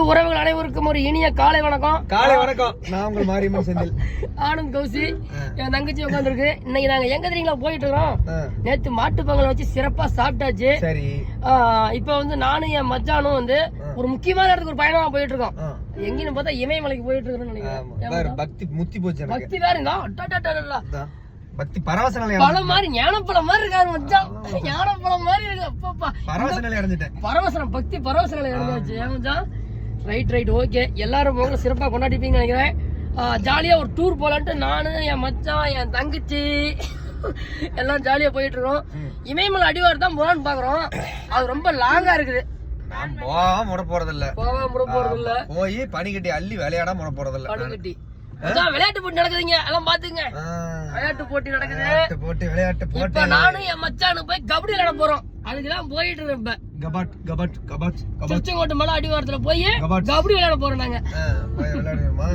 அன்பு உறவுகள் அனைவருக்கும் ஒரு இனிய காலை வணக்கம். காலை வணக்கம். நான் உங்கள் மாரியம்மன் செந்தில். ஆனந்த் கௌசி என் தங்கச்சி உட்காந்துருக்கு. இன்னைக்கு நாங்க எங்க தெரியுங்களா போயிட்டு இருக்கோம். நேத்து மாட்டு பொங்கல் வச்சு சிறப்பா சாப்பிட்டாச்சு. சரி. இப்ப வந்து நானும் என் மச்சானும் வந்து ஒரு முக்கியமான இடத்துக்கு ஒரு பயணமா போயிட்டு இருக்கோம். எங்கன்னு பார்த்தா இமயமலைக்கு போயிட்டு இருக்கோம்னு நினைக்கிறேன். பக்தி முத்தி போச்சு. பக்தி வேறங்களா? பக்தி பரவசனால பழம் மாதிரி ஞானப்பழம் மாதிரி இருக்காரு மச்சான். ஞானப்பழம் மாதிரி இருக்கு. அப்பப்பா பரவசனால அடைஞ்சிட்டேன். பரவசனம் பக்தி பரவசனால அடைஞ்சாச்சு. ஏன் மச்சான்? Right okay. எல்லாரும் பொங்கல் சிறப்பா கொண்டாடிப்பீங்கன்னு நினைக்கிறேன். ஜாலியா ஒரு டூர் போலான்ட்டு நானு என் மச்சான் என் தங்கச்சி எல்லாம் ஜாலியா போயிட்டு இருக்கோம். இமயமலை அடிவாரம் தான் போலான்னு பாக்குறோம். அது ரொம்ப லாங்கா இருக்குது. நான் போகாம முட போறதில்ல. போய் பனிக்கட்டி அள்ளி விளையாடாம முட போறதில்ல. பனிக்கட்டி விளையாட்டு போட்டி நடக்குதுங்க. எல்லாம் பாத்துங்க. விளையாட்டு போட்டி நடக்குது. விளையாட்டு போட்டி. இப்ப நானும் என் மச்சானு போய் கபடி விளையாட போறோம். அதுக்குதான் போயிட்டு இருக்கேன். கபட் திருச்செங்கோட்டு மலை அடிவாரத்துல போய் கபடி விளையாட போறோம் நாங்க. விளையாடுமா?